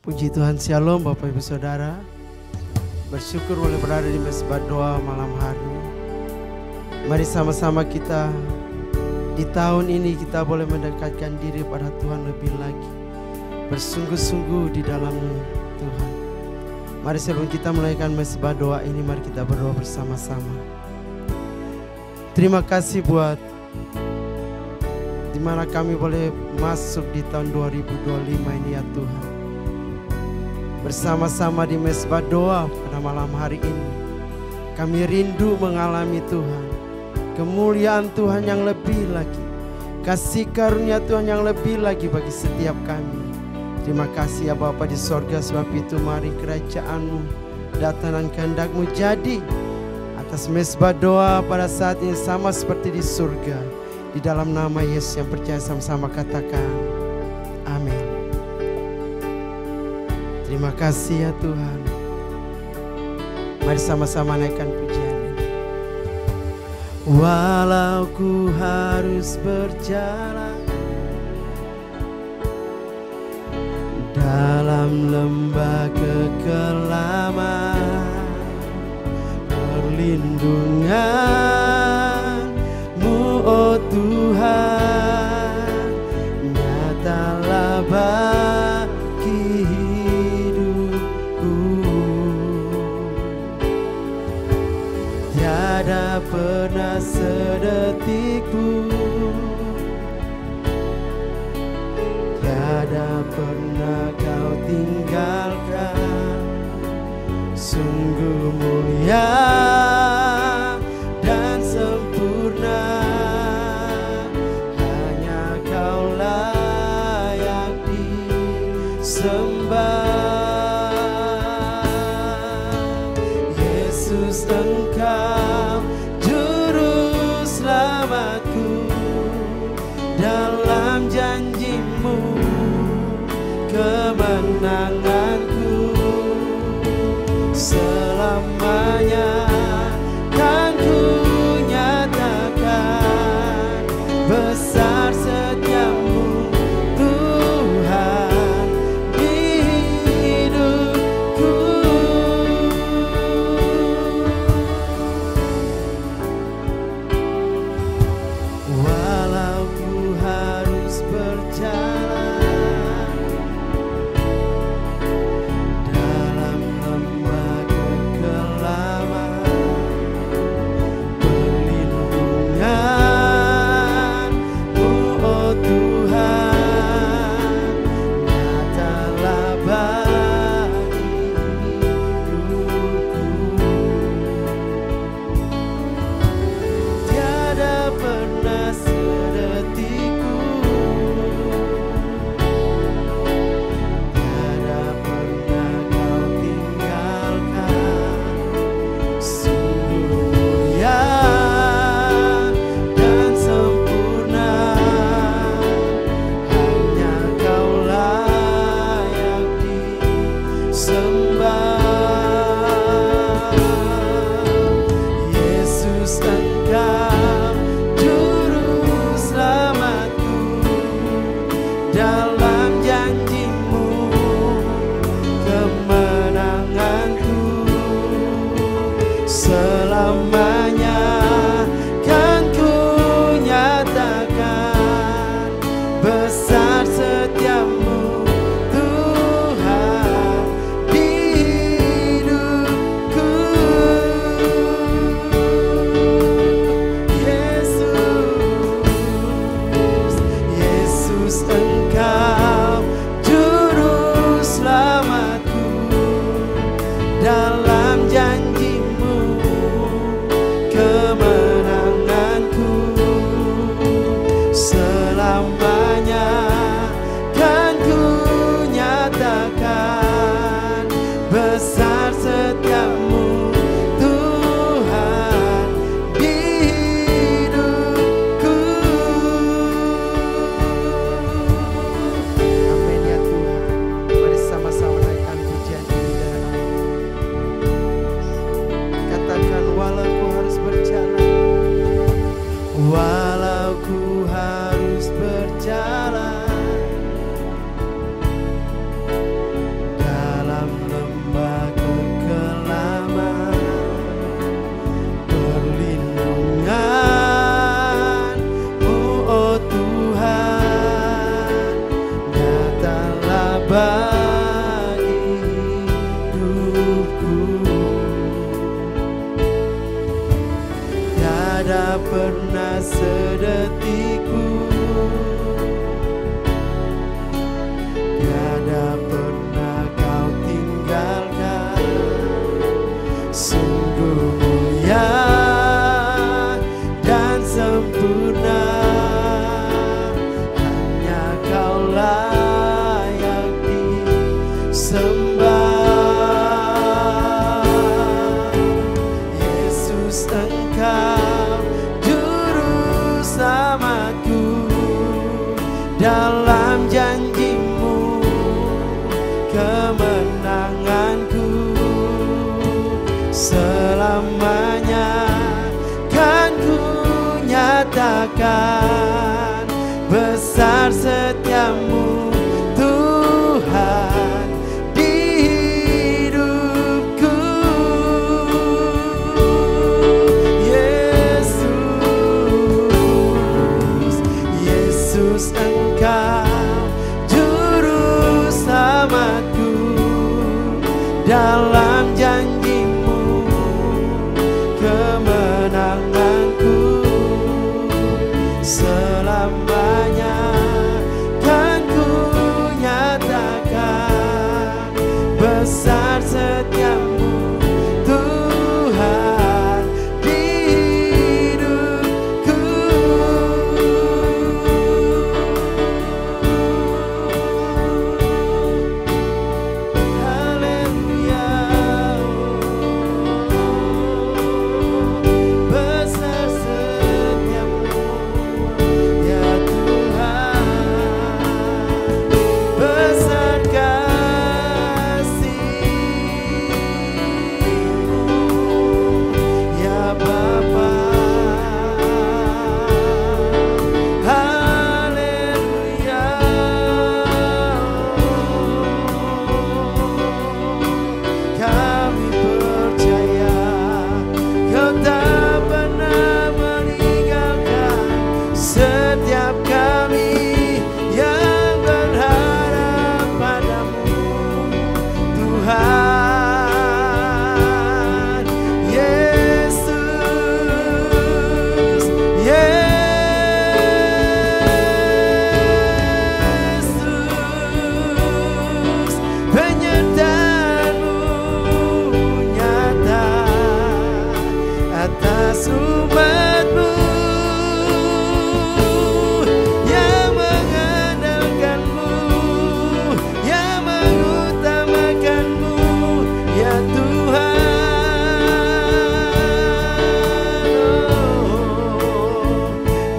Puji Tuhan, Shalom Bapak Ibu Saudara. Bersyukur boleh berada di mesbah doa malam hari. Mari sama-sama kita di tahun ini kita boleh mendekatkan diri pada Tuhan lebih lagi. Bersungguh-sungguh di dalam Tuhan. Mari sebelum kita menaikkan mesbah doa ini, mari kita berdoa bersama-sama. Terima kasih buat dimana kami boleh masuk di tahun 2025 ini ya Tuhan. Bersama-sama di mesbah doa pada malam hari ini, kami rindu mengalami Tuhan, kemuliaan Tuhan yang lebih lagi, kasih karunia Tuhan yang lebih lagi bagi setiap kami. Terima kasih ya Bapa di sorga, sebab itu mari kerajaan-Mu datang dan kehendak-Mu jadi atas mesbah doa pada saat ini sama seperti di surga. Di dalam nama Yesus yang percaya sama-sama katakan amin. Terima kasih ya Tuhan. Mari sama-sama naikkan pujian ini. Walau ku harus berjalan dalam lembah kekelaman, perlindungan-Mu oh Tuhan nyatalah bagi hidupku. Tiada pernah sedetik pun, tiada pernah Kau tinggalkan. Sungguh mulia dan sempurna, hanya Kau layak disembah. Yesus Engkau juru selamatku, dalam janji-Mu kemenanganku selamanya. tiada pernah sedetikku, tiada pernah kau tinggalkan. Sungguh mulia dan sempurna, hanya kau layak disembah. Yesus, Engkau juru selamatku, dalam janji-Mu kemenanganku. Selamanya kan ku nyatakan besar setiamu Tuhan di hidupku. Yesus, Yesus, Engkau juru selamatku, dalam janji-Mu kemenanganku. Selamanya kan ku nyatakan besar setiamu Tuhan di hidupku. Haleluya. Besar setiamu ya Tuhan, besar kasih-Mu ya Bapa. Haleluya. Kami percaya Kau tak pernah meninggalkan setiap kami yang berharap padamu, Tuhan. Yesus, Yesus, penyertaan-Mu nyata atas umat-Mu yang mengandalkan-Mu, yang mengutamakan-Mu ya Tuhan.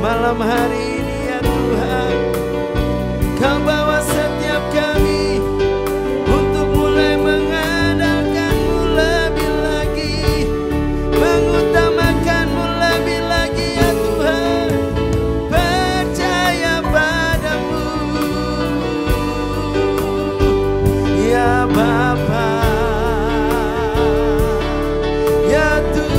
Malam hari ini ya Tuhan, Kau bawa setiap kami untuk mulai mengandalkan-Mu lebih lagi, mengutamakan-Mu lebih lagi ya Tuhan. Percaya padamu ya Bapa, ya Tuhan.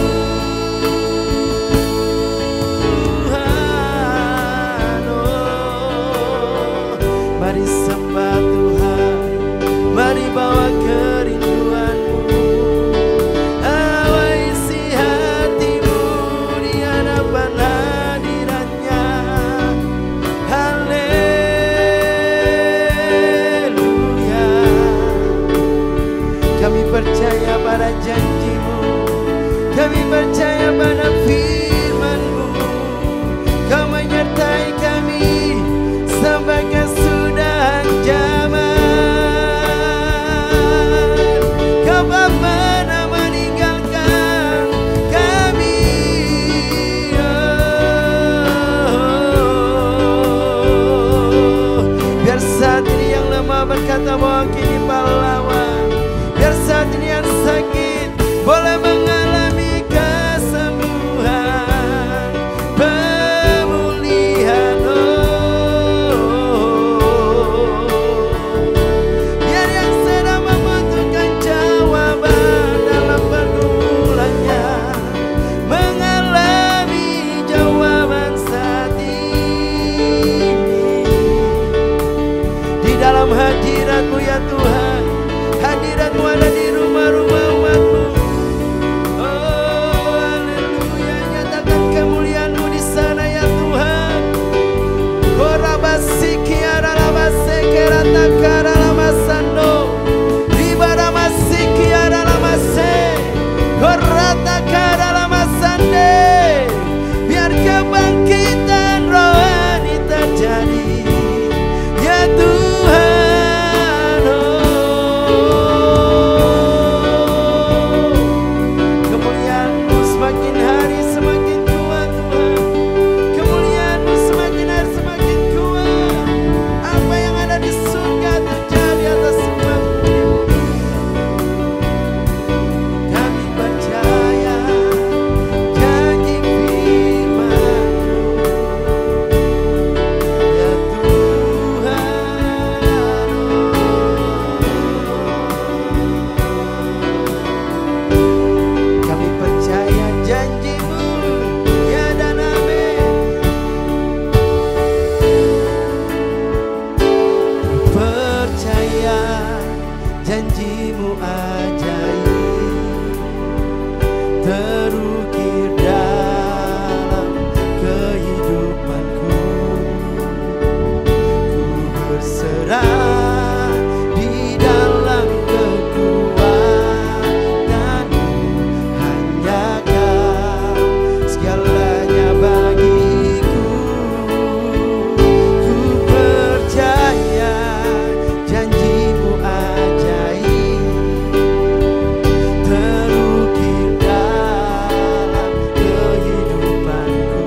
Biar kebangkitan rohani terjadi, ya Tuhan. Kemuliaan-Mu semakin hari semakin kuat Tuhan. Kemuliaan-Mu semakin hari semakin kuat. Apa yang ada di surga terjadi atas umat-Mu. Kami percaya janji firman-Mu, ya Tuhan. Kami percaya janji-Mu, ya dan amin. Percaya janji-Mu ajaib, terukir dalam kehidupanku. Ku berserah di dalam kekuatan-Mu, hanya Kau segalanya bagiku. Ku percaya janji-Mu ajaib, terukir dalam kehidupanku.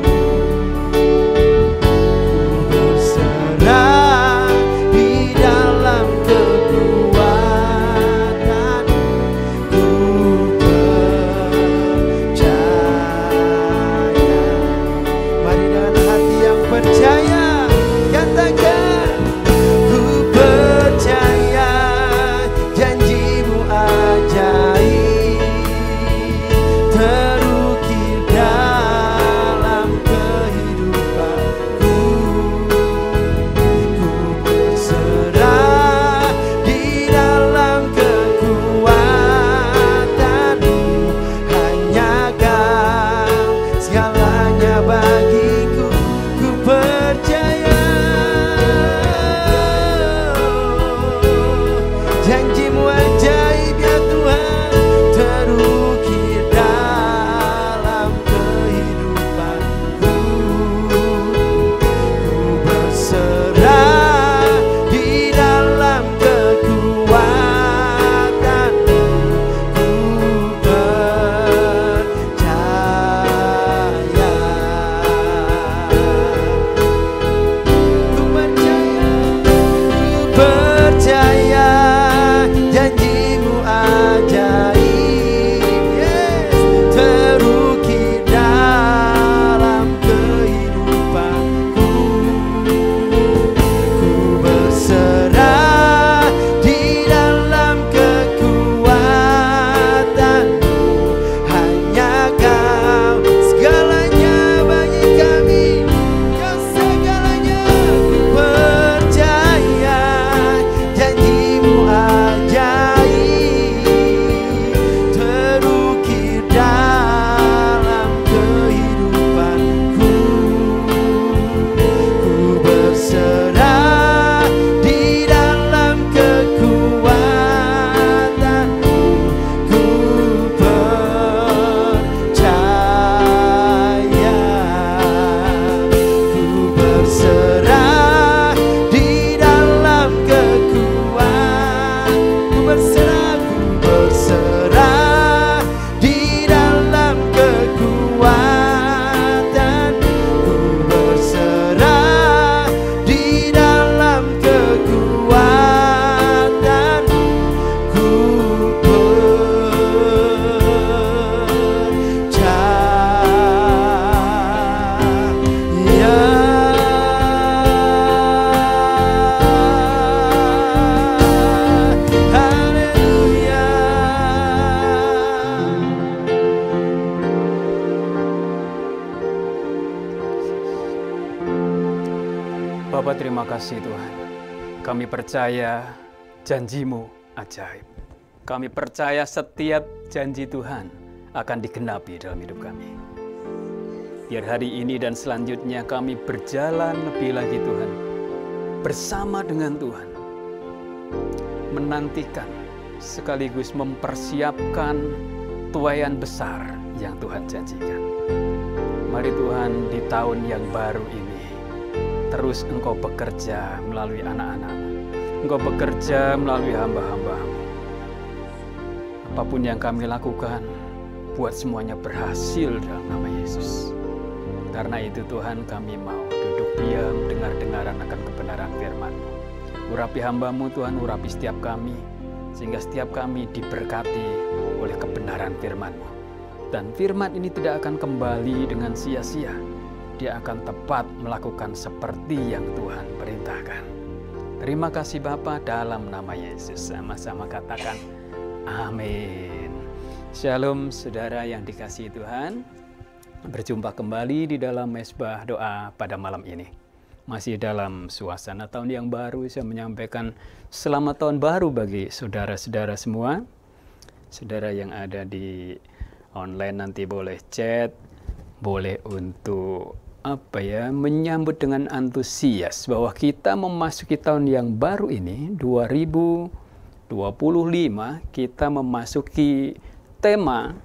Ku berserah di dalam kekuatan-Mu. Ku percaya. Mari dengan hati yang percaya katakan, ku percaya janji-Mu ajaib, terukir dalam kehidupanku. Ku berserah di dalam kekuatan-Mu, hanya Kau segalanya bagiku. Ku percaya janji-Mu ajaib, ya Tuhan, terukir dalam kehidupanku. Ku berserah di dalam kekuatan-Mu. Ku percaya. Ku percaya janji-Mu ajaib, yes, terukir dalam kehidupanku. Ku berserah di dalam kekuatan-Mu, hanya Kau segalanya bagi kami. Kau segalanya. Ku percaya janji-Mu ajaib, terukir dalam kehidupanku. Ku berserah di dalam kekuatan-Mu. Ku percaya. Ku berserah di dalam kekuatan. Ku berserah di dalam kekuatan. Ku berserah di dalam kekuatan. Ku percaya. Haleluya. Bapa, terima kasih Tuhan. Kami percaya janji-Mu ajaib. Kami percaya setiap janji Tuhan akan digenapi dalam hidup kami. Biar hari ini dan selanjutnya kami berjalan lebih lagi Tuhan, bersama dengan Tuhan, menantikan sekaligus mempersiapkan tuaian besar yang Tuhan janjikan. Mari Tuhan, di tahun yang baru ini terus Engkau bekerja melalui anak-anak-Mu. Engkau bekerja melalui hamba-hamba-Mu. Apapun yang kami lakukan, buat semuanya berhasil dalam nama Yesus. Karena itu Tuhan, kami mau duduk diam, dengar-dengaran akan kebenaran firman-Mu. Urapi hamba-Mu Tuhan, urapi setiap kami, sehingga setiap kami diberkati oleh kebenaran firman-Mu. Dan firman ini tidak akan kembali dengan sia-sia. Dia akan tepat melakukan seperti yang Tuhan perintahkan. Terima kasih Bapa, dalam nama Yesus. Sama-sama katakan amin. Shalom saudara yang dikasihi Tuhan. Berjumpa kembali di dalam mesbah doa pada malam ini. Masih dalam suasana tahun yang baru, saya menyampaikan selamat tahun baru bagi saudara-saudara semua. Saudara yang ada di online nanti boleh chat, boleh untuk menyambut dengan antusias bahwa kita memasuki tahun yang baru ini 2025. Kita memasuki tema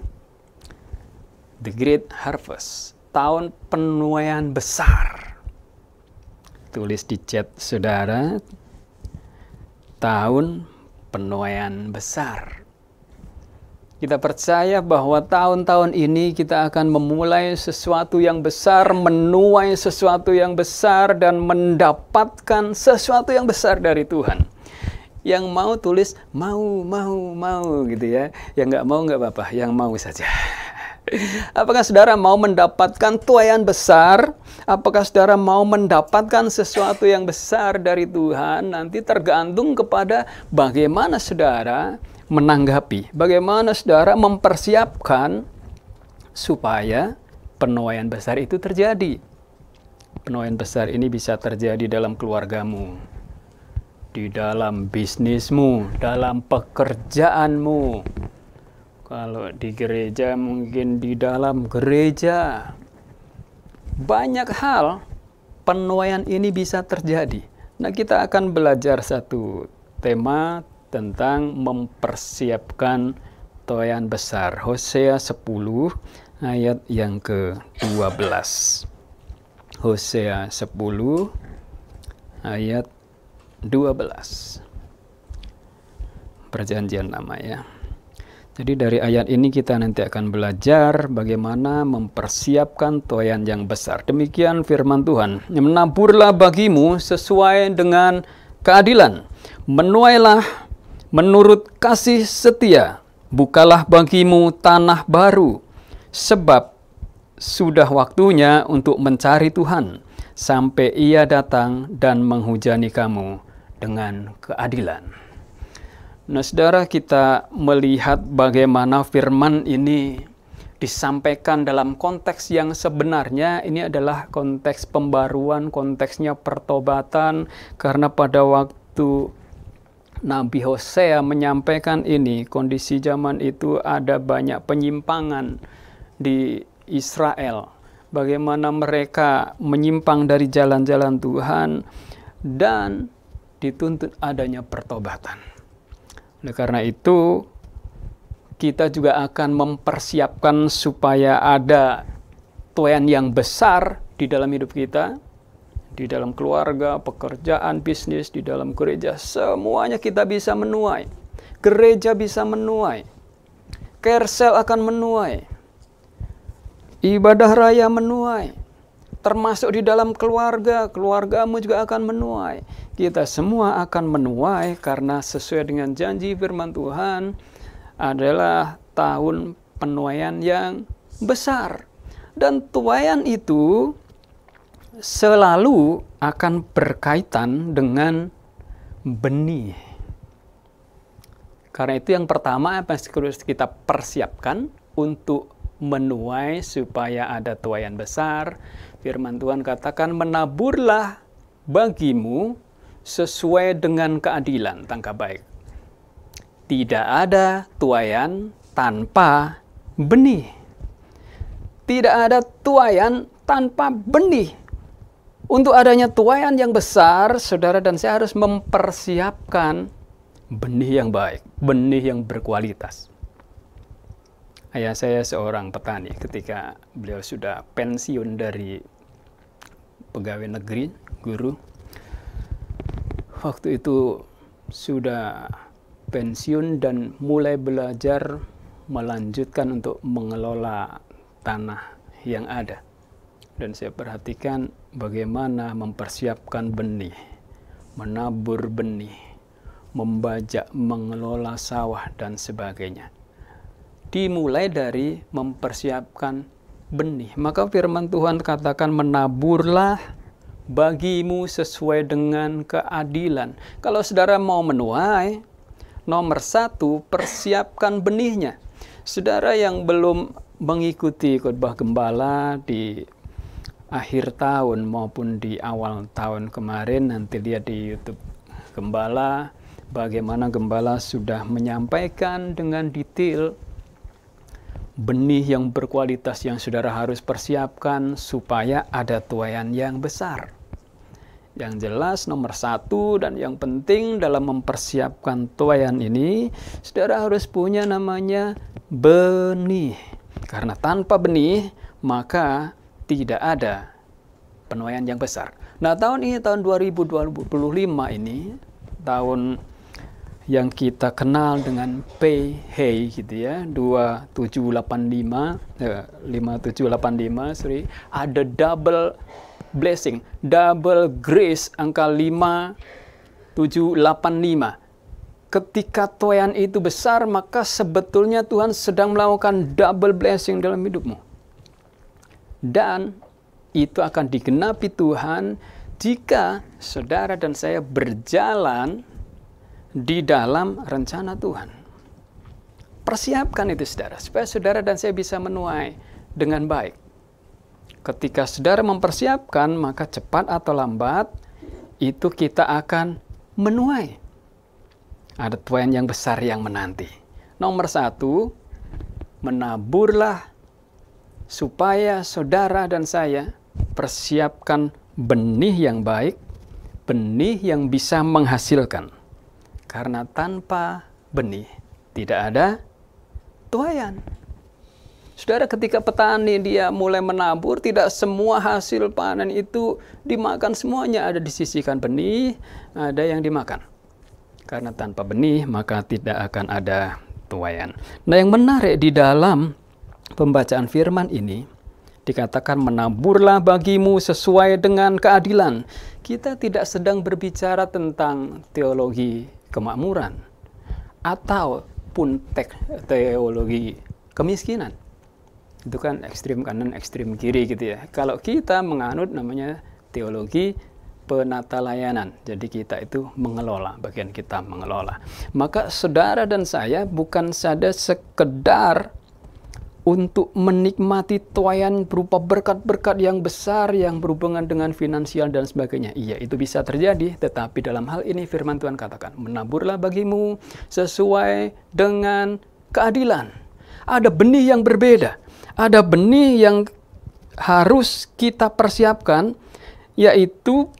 The Great Harvest, tahun penuaian besar. Tulis di chat saudara, tahun penuaian besar. Kita percaya bahwa tahun-tahun ini kita akan memulai sesuatu yang besar, menuai sesuatu yang besar, dan mendapatkan sesuatu yang besar dari Tuhan. Yang mau tulis mau gitu ya. Yang nggak mau nggak apa-apa, yang mau saja. Apakah saudara mau mendapatkan tuaian besar? Apakah saudara mau mendapatkan sesuatu yang besar dari Tuhan? Nanti tergantung kepada bagaimana saudara menanggapi, bagaimana saudara mempersiapkan supaya penuaian besar itu terjadi. Penuaian besar ini bisa terjadi dalam keluargamu, di dalam bisnismu, dalam pekerjaanmu. Kalau di gereja mungkin di dalam gereja. Banyak hal penuaian ini bisa terjadi. Nah, kita akan belajar satu tema tentang mempersiapkan tuaian besar. Hosea 10 ayat yang ke-12. Hosea 10 ayat 12. Perjanjian lama ya. Jadi dari ayat ini kita nanti akan belajar bagaimana mempersiapkan tuaian yang besar. Demikian firman Tuhan. Menaburlah bagimu sesuai dengan keadilan. Menuailah menurut kasih setia. Bukalah bagimu tanah baru. Sebab sudah waktunya untuk mencari Tuhan. Sampai Ia datang dan menghujani kamu dengan keadilan. Nah, saudara, kita melihat bagaimana firman ini disampaikan dalam konteks yang sebenarnya. Ini adalah konteks pembaruan, konteksnya pertobatan. Karena pada waktu Nabi Hosea menyampaikan ini, kondisi zaman itu ada banyak penyimpangan di Israel. Bagaimana mereka menyimpang dari jalan-jalan Tuhan dan dituntut adanya pertobatan. Oleh karena itu, kita juga akan mempersiapkan supaya ada tuaian yang besar di dalam hidup kita, di dalam keluarga, pekerjaan, bisnis, di dalam gereja. Semuanya kita bisa menuai. Gereja bisa menuai. Kersel akan menuai. Ibadah raya menuai. Termasuk di dalam keluarga, keluargamu juga akan menuai. Kita semua akan menuai karena sesuai dengan janji firman Tuhan adalah tahun penuaian yang besar. Dan tuaian itu selalu akan berkaitan dengan benih. Karena itu yang pertama apa yang harus kita persiapkan untuk menuai supaya ada tuaian besar. Firman Tuhan katakan, menaburlah bagimu sesuai dengan keadilan. Tangkap baik. Tidak ada tuaian tanpa benih. Tidak ada tuaian tanpa benih. Untuk adanya tuaian yang besar, saudara dan saya harus mempersiapkan benih yang baik, benih yang berkualitas. Ayah saya seorang petani. Ketika beliau sudah pensiun dari pegawai negeri, guru, waktu itu sudah pensiun dan mulai belajar melanjutkan untuk mengelola tanah yang ada. Dan saya perhatikan bagaimana mempersiapkan benih, menabur benih, membajak, mengelola sawah, dan sebagainya. Dimulai dari mempersiapkan benih. Maka firman Tuhan katakan, menaburlah bagimu sesuai dengan keadilan. Kalau saudara mau menuai, nomor 1, persiapkan benihnya. Saudara yang belum mengikuti khotbah gembala di akhir tahun maupun di awal tahun kemarin, nanti lihat di YouTube gembala, bagaimana gembala sudah menyampaikan dengan detail benih yang berkualitas yang saudara harus persiapkan supaya ada tuaian yang besar. Yang jelas nomor 1 dan yang penting dalam mempersiapkan tuaian ini, saudara harus punya namanya benih. Karena tanpa benih, maka tidak ada penuaian yang besar. Nah, tahun ini, tahun 2025 ini, tahun yang kita kenal dengan PHEI gitu ya, 5785, ada double blessing, double grace, angka 5785. Ketika tuaian itu besar, maka sebetulnya Tuhan sedang melakukan double blessing dalam hidupmu. Dan itu akan digenapi Tuhan jika saudara dan saya berjalan di dalam rencana Tuhan. Persiapkan itu saudara, supaya saudara dan saya bisa menuai dengan baik. Ketika saudara mempersiapkan, maka cepat atau lambat, itu kita akan menuai. Ada tuaian yang besar yang menanti. Nomor 1, menaburlah supaya saudara dan saya persiapkan benih yang baik, benih yang bisa menghasilkan. Karena tanpa benih tidak ada tuaian. Saudara, ketika petani dia mulai menabur, tidak semua hasil panen itu dimakan semuanya. Ada disisihkan benih, ada yang dimakan. Karena tanpa benih maka tidak akan ada tuaian. Nah, yang menarik di dalam pembacaan firman ini dikatakan, menaburlah bagimu sesuai dengan keadilan. Kita tidak sedang berbicara tentang teologi kemakmuran ataupun teologi kemiskinan. Itu kan ekstrim kanan, ekstrim kiri gitu ya. Kalau kita menganut namanya teologi penata layanan. Jadi kita itu mengelola, bagian kita mengelola. Maka saudara dan saya bukan saja sekedar untuk menikmati tuaian berupa berkat-berkat yang besar yang berhubungan dengan finansial dan sebagainya. Iya, itu bisa terjadi, tetapi dalam hal ini firman Tuhan katakan, menaburlah bagimu sesuai dengan keadilan. Ada benih yang berbeda, ada benih yang harus kita persiapkan, yaitu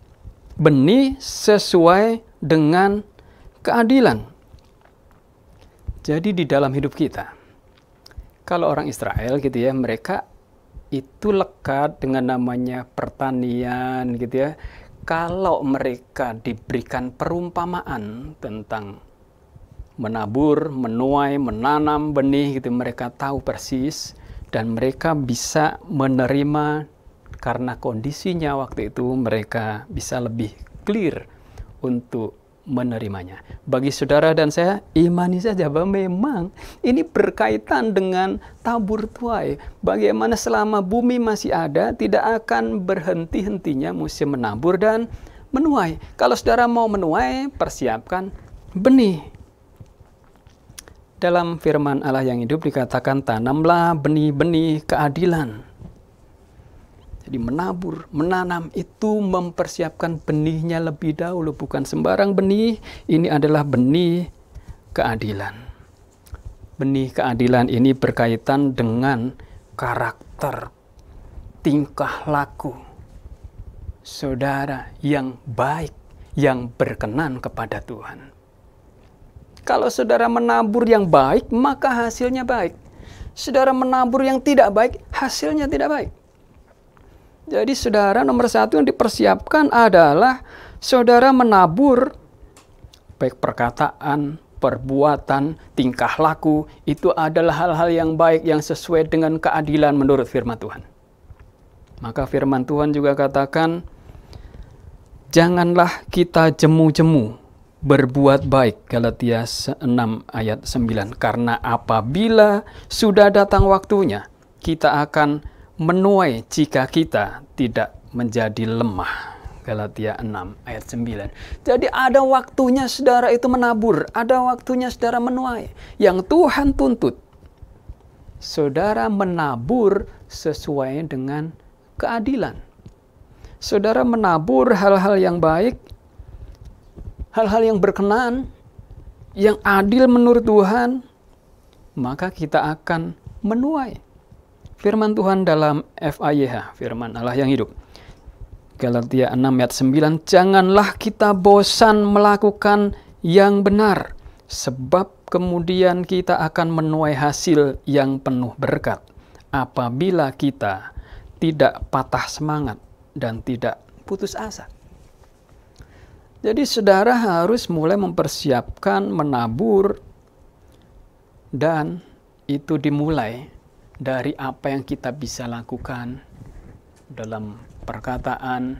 benih sesuai dengan keadilan. Jadi di dalam hidup kita, kalau orang Israel gitu ya, mereka itu lekat dengan namanya pertanian gitu ya. Kalau mereka diberikan perumpamaan tentang menabur, menuai, menanam benih gitu, mereka tahu persis dan mereka bisa menerima karena kondisinya waktu itu mereka bisa lebih clear untuk menerimanya. Bagi saudara dan saya, imani saja bahwa memang ini berkaitan dengan tabur tuai. Bagaimana selama bumi masih ada, tidak akan berhenti-hentinya musim menabur dan menuai. Kalau saudara mau menuai, persiapkan benih. Dalam firman Allah yang hidup dikatakan, tanamlah benih-benih keadilan. Jadi menabur, menanam itu mempersiapkan benihnya lebih dahulu, bukan sembarang benih. Ini adalah benih keadilan. Benih keadilan ini berkaitan dengan karakter, tingkah laku saudara yang baik, yang berkenan kepada Tuhan. Kalau saudara menabur yang baik, maka hasilnya baik. Saudara menabur yang tidak baik, hasilnya tidak baik. Jadi saudara, nomor satu yang dipersiapkan adalah saudara menabur, baik perkataan, perbuatan, tingkah laku, itu adalah hal-hal yang baik yang sesuai dengan keadilan menurut firman Tuhan. Maka firman Tuhan juga katakan, janganlah kita jemu-jemu berbuat baik, Galatia 6 ayat 9. Karena apabila sudah datang waktunya, kita akan menuai jika kita tidak menjadi lemah. Galatia 6 ayat 9. Jadi ada waktunya saudara itu menabur, ada waktunya saudara menuai. Yang Tuhan tuntut, saudara menabur sesuai dengan keadilan. Saudara menabur hal-hal yang baik, hal-hal yang berkenan, yang adil menurut Tuhan, maka kita akan menuai. Firman Tuhan dalam FAYH, firman Allah yang hidup. Galatia 6 ayat 9, janganlah kita bosan melakukan yang benar, sebab kemudian kita akan menuai hasil yang penuh berkat, apabila kita tidak patah semangat dan tidak putus asa. Jadi saudara harus mulai mempersiapkan menabur, dan itu dimulai dari apa yang kita bisa lakukan dalam perkataan,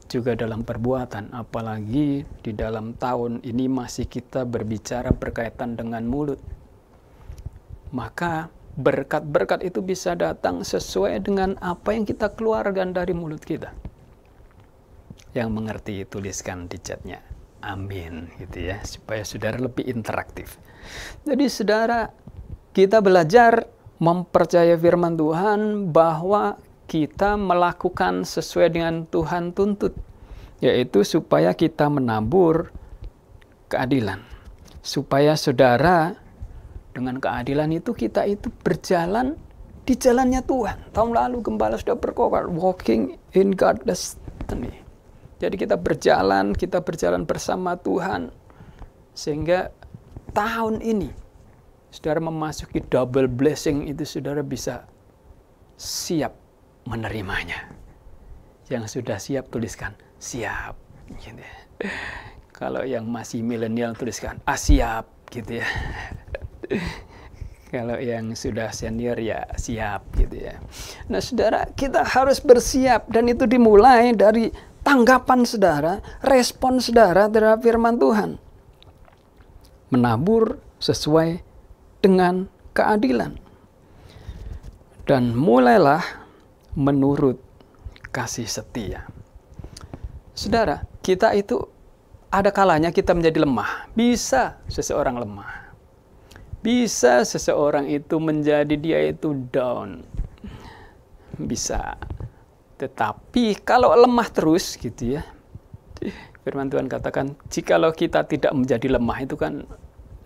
juga dalam perbuatan. Apalagi di dalam tahun ini masih kita berbicara berkaitan dengan mulut. Maka berkat-berkat itu bisa datang sesuai dengan apa yang kita keluarkan dari mulut kita. Yang mengerti tuliskan di chatnya amin gitu ya, supaya saudara lebih interaktif. Jadi saudara, kita belajar mempercayai firman Tuhan bahwa kita melakukan sesuai dengan Tuhan tuntut, yaitu supaya kita menabur keadilan, supaya saudara dengan keadilan itu kita itu berjalan di jalannya Tuhan. Tahun lalu gembala sudah berkhotbah walking in God's destiny. Jadi kita berjalan bersama Tuhan, sehingga tahun ini saudara memasuki double blessing itu, saudara bisa siap menerimanya. Yang sudah siap tuliskan siap gitu ya. Kalau yang masih milenial tuliskan siap gitu ya. Kalau yang sudah senior ya siap gitu ya. Nah saudara, kita harus bersiap, dan itu dimulai dari tanggapan saudara, respon saudara terhadap firman Tuhan. Menabur sesuai dengan keadilan. Dan mulailah menurut kasih setia. Saudara, kita itu ada kalanya kita menjadi lemah. Bisa seseorang lemah. Bisa seseorang itu menjadi dia itu down. Bisa. Tetapi kalau lemah terus gitu ya, firman Tuhan katakan, jikalau kita tidak menjadi lemah, itu kan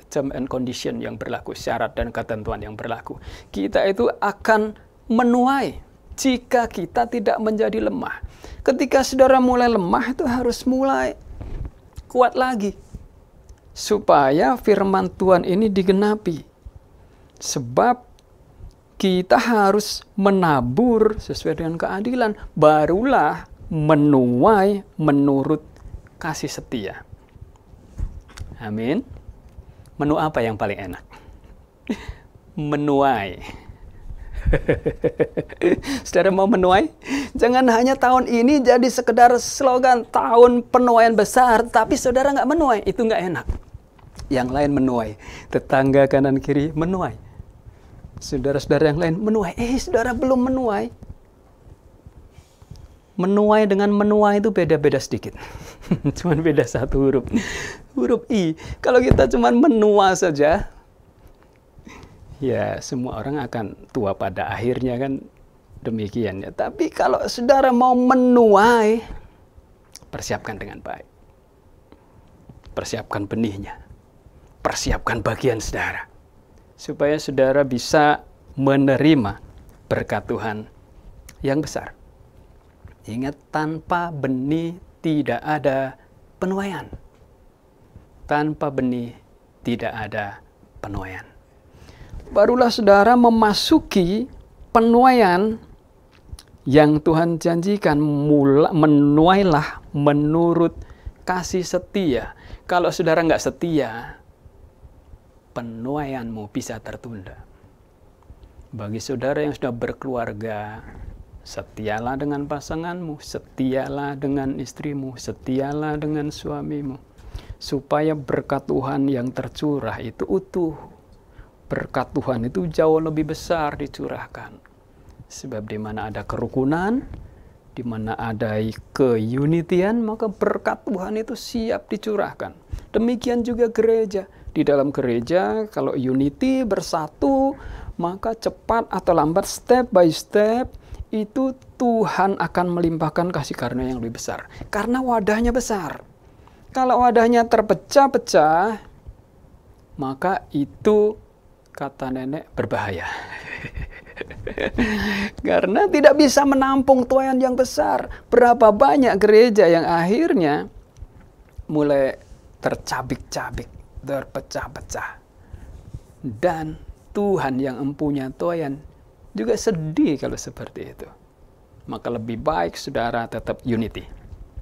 term and condition yang berlaku, syarat dan ketentuan yang berlaku. Kita itu akan menuai jika kita tidak menjadi lemah. Ketika saudara mulai lemah, itu harus mulai kuat lagi, supaya firman Tuhan ini digenapi. Sebab kita harus menabur sesuai dengan keadilan, barulah menuai menurut kasih setia. Amin. Menu apa yang paling enak? Menuai. Saudara mau menuai? Jangan hanya tahun ini jadi sekedar slogan tahun penuaian besar, tapi saudara nggak menuai, itu nggak enak. Yang lain menuai, tetangga kanan kiri menuai. Saudara-saudara yang lain menuai, saudara belum menuai. Menuai dengan menuai itu beda-beda sedikit. Cuman beda satu huruf. Huruf I. Kalau kita cuman menua saja, ya semua orang akan tua pada akhirnya kan, demikian ya. Tapi kalau saudara mau menuai, persiapkan dengan baik. Persiapkan benihnya. Persiapkan bagian saudara, supaya saudara bisa menerima berkat Tuhan yang besar. Ingat, tanpa benih tidak ada penuaian. Tanpa benih tidak ada penuaian. Barulah saudara memasuki penuaian yang Tuhan janjikan, menuailah menurut kasih setia. Kalau saudara nggak setia, penuaianmu bisa tertunda. Bagi saudara yang sudah berkeluarga, setialah dengan pasanganmu, setialah dengan istrimu, setialah dengan suamimu, supaya berkat Tuhan yang tercurah itu utuh. Berkat Tuhan itu jauh lebih besar dicurahkan. Sebab di mana ada kerukunan, di mana ada keunitian, maka berkat Tuhan itu siap dicurahkan. Demikian juga gereja. Di dalam gereja, kalau unity, bersatu, maka cepat atau lambat, step by step, itu Tuhan akan melimpahkan kasih karunia yang lebih besar. Karena wadahnya besar. Kalau wadahnya terpecah-pecah, maka itu, kata nenek, berbahaya. Karena tidak bisa menampung tuaian yang besar. Berapa banyak gereja yang akhirnya mulai tercabik-cabik, terpecah-pecah. Dan Tuhan yang mempunyai tuaian juga sedih kalau seperti itu. Maka lebih baik saudara tetap unity.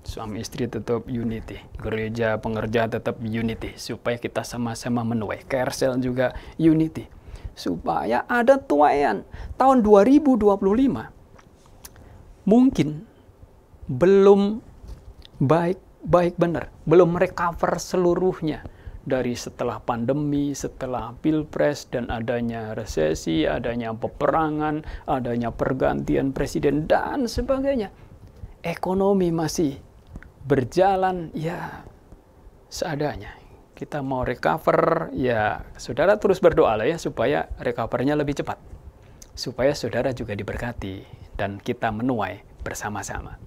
Suami istri tetap unity. Gereja, pengerja tetap unity. Supaya kita sama-sama menuai. Kersel juga unity. Supaya ada tuaian. Tahun 2025 mungkin belum baik benar. Belum recover seluruhnya. Dari setelah pandemi, setelah pilpres, dan adanya resesi, adanya peperangan, adanya pergantian presiden, dan sebagainya. Ekonomi masih berjalan ya seadanya. Kita mau recover, ya saudara terus berdoa lah ya, supaya recovernya lebih cepat. Supaya saudara juga diberkati, dan kita menuai bersama-sama.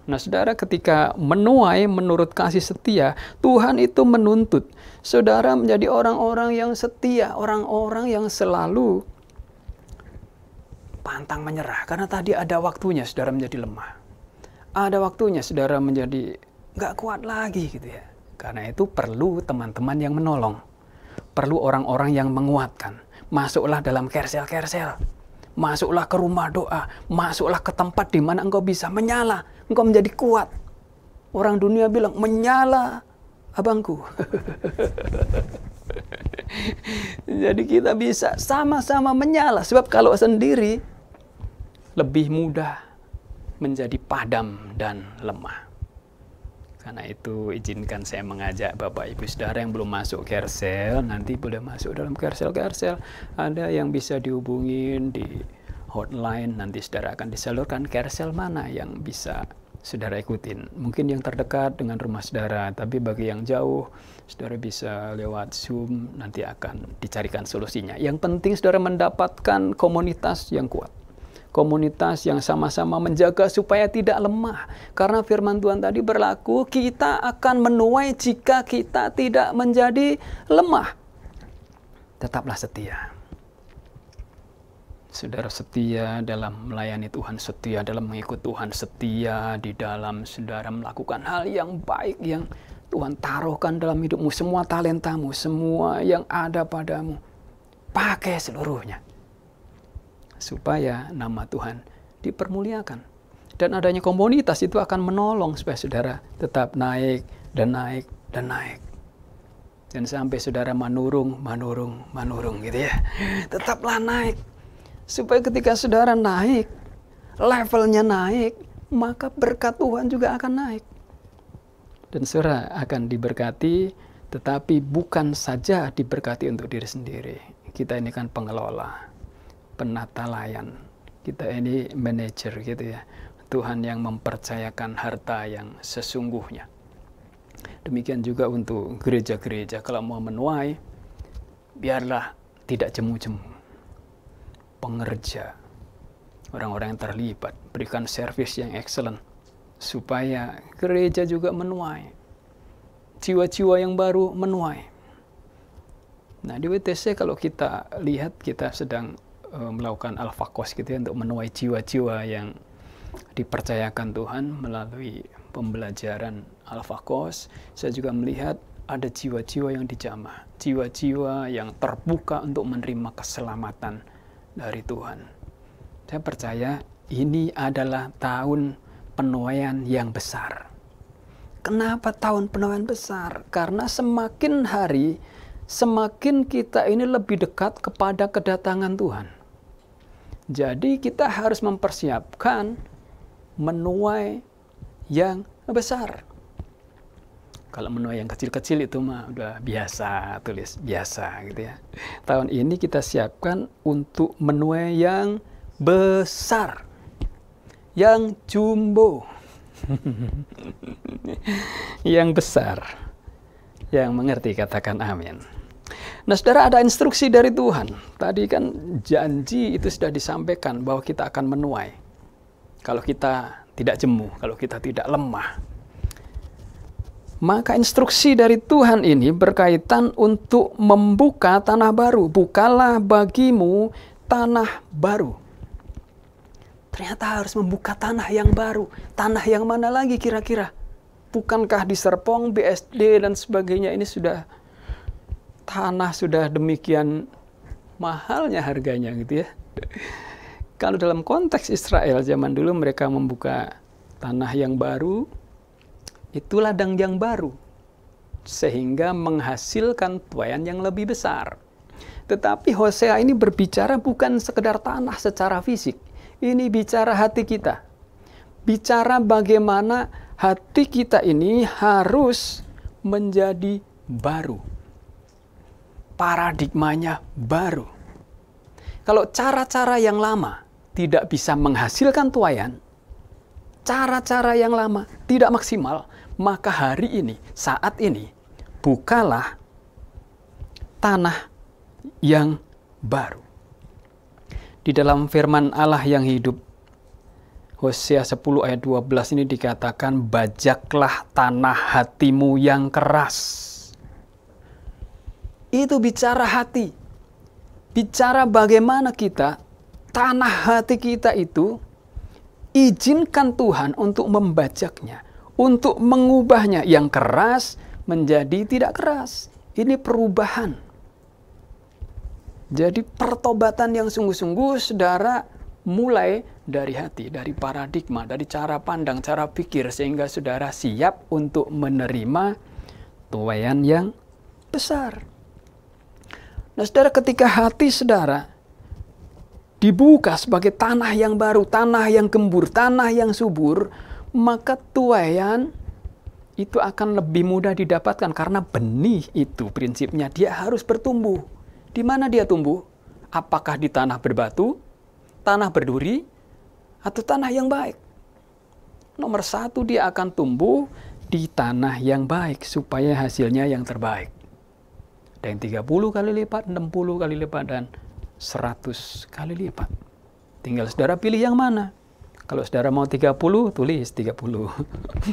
Nah saudara, ketika menuai menurut kasih setia, Tuhan itu menuntut saudara menjadi orang-orang yang setia, orang-orang yang selalu pantang menyerah. Karena tadi ada waktunya saudara menjadi lemah. Ada waktunya saudara menjadi nggak kuat lagi gitu ya. Karena itu perlu teman-teman yang menolong. Perlu orang-orang yang menguatkan. Masuklah dalam kersel-kersel. Masuklah ke rumah doa. Masuklah ke tempat di mana engkau bisa menyala. Engkau menjadi kuat. Orang dunia bilang, menyala abangku. Jadi kita bisa sama-sama menyala. Sebab kalau sendiri, lebih mudah menjadi padam dan lemah. Karena itu izinkan saya mengajak Bapak Ibu Saudara yang belum masuk kersel, nanti boleh masuk dalam kersel-kersel. Ada yang bisa dihubungin di hotline, nanti saudara akan disalurkan kersel mana yang bisa saudara ikutin. Mungkin yang terdekat dengan rumah saudara, tapi bagi yang jauh, saudara bisa lewat Zoom, nanti akan dicarikan solusinya. Yang penting saudara mendapatkan komunitas yang kuat. Komunitas yang sama-sama menjaga supaya tidak lemah. Karena firman Tuhan tadi berlaku, kita akan menuai jika kita tidak menjadi lemah. Tetaplah setia. Saudara setia dalam melayani Tuhan, setia dalam mengikut Tuhan, setia di dalam saudara melakukan hal yang baik yang Tuhan taruhkan dalam hidupmu. Semua talentamu, semua yang ada padamu, pakai seluruhnya. Supaya nama Tuhan dipermuliakan. Dan adanya komunitas itu akan menolong supaya saudara tetap naik dan naik dan naik. Dan sampai saudara manurung gitu ya. Tetaplah naik. Supaya ketika saudara naik, levelnya naik, maka berkat Tuhan juga akan naik. Dan saudara akan diberkati, tetapi bukan saja diberkati untuk diri sendiri. Kita ini kan pengelola, penata layan, kita ini manajer gitu ya. Tuhan yang mempercayakan harta yang sesungguhnya. Demikian juga untuk gereja-gereja, kalau mau menuai, biarlah tidak jemu-jemu. Pengerja, orang-orang yang terlibat, berikan servis yang excellent, supaya gereja juga menuai. Jiwa-jiwa yang baru menuai. Nah di WTC kalau kita lihat, kita sedang melakukan alfakos gitu ya, untuk menuai jiwa-jiwa yang dipercayakan Tuhan melalui pembelajaran alfakos. Saya juga melihat ada jiwa-jiwa yang dijamah, jiwa-jiwa yang terbuka untuk menerima keselamatan dari Tuhan. Saya percaya ini adalah tahun penuaian yang besar. Kenapa tahun penuaian besar? Karena semakin hari, semakin kita ini lebih dekat kepada kedatangan Tuhan. Jadi kita harus mempersiapkan menuai yang besar. Kalau menuai yang kecil-kecil itu mah udah biasa, tulis biasa gitu ya. Tahun ini kita siapkan untuk menuai yang besar, yang jumbo, yang besar. Yang mengerti katakan amin. Nah saudara, ada instruksi dari Tuhan. Tadi kan janji itu sudah disampaikan bahwa kita akan menuai. Kalau kita tidak jemu, kalau kita tidak lemah. Maka instruksi dari Tuhan ini berkaitan untuk membuka tanah baru. Bukalah bagimu tanah baru. Ternyata harus membuka tanah yang baru. Tanah yang mana lagi kira-kira? Bukankah di Serpong, BSD, dan sebagainya ini sudah tanah sudah demikian mahalnya harganya gitu ya. Kalau dalam konteks Israel zaman dulu mereka membuka tanah yang baru, itu ladang yang baru, sehingga menghasilkan tuaian yang lebih besar. Tetapi Hosea ini berbicara bukan sekedar tanah secara fisik, ini bicara hati kita. Bicara bagaimana hati kita ini harus menjadi baru. Paradigmanya baru. Kalau cara-cara yang lama tidak bisa menghasilkan tuaian, cara-cara yang lama tidak maksimal, maka hari ini, saat ini, bukalah tanah yang baru. Di dalam firman Allah yang hidup, Hosea 10 ayat 12 ini dikatakan, bajaklah tanah hatimu yang keras. Itu bicara hati. Bicara bagaimana kita, tanah hati kita itu, izinkan Tuhan untuk membajaknya, untuk mengubahnya yang keras menjadi tidak keras. Ini perubahan. Jadi pertobatan yang sungguh-sungguh, saudara, mulai dari hati, dari paradigma, dari cara pandang, cara pikir, sehingga saudara siap untuk menerima tuaian yang besar. Nah, saudara, ketika hati saudara dibuka sebagai tanah yang baru, tanah yang gembur, tanah yang subur, maka tuaian itu akan lebih mudah didapatkan karena benih itu prinsipnya dia harus bertumbuh. Di mana dia tumbuh? Apakah di tanah berbatu, tanah berduri, atau tanah yang baik? Nomor satu, dia akan tumbuh di tanah yang baik supaya hasilnya yang terbaik. Ada yang 30 kali lipat, 60 kali lipat, dan 100 kali lipat. Tinggal saudara pilih yang mana. Kalau saudara mau 30, tulis 30.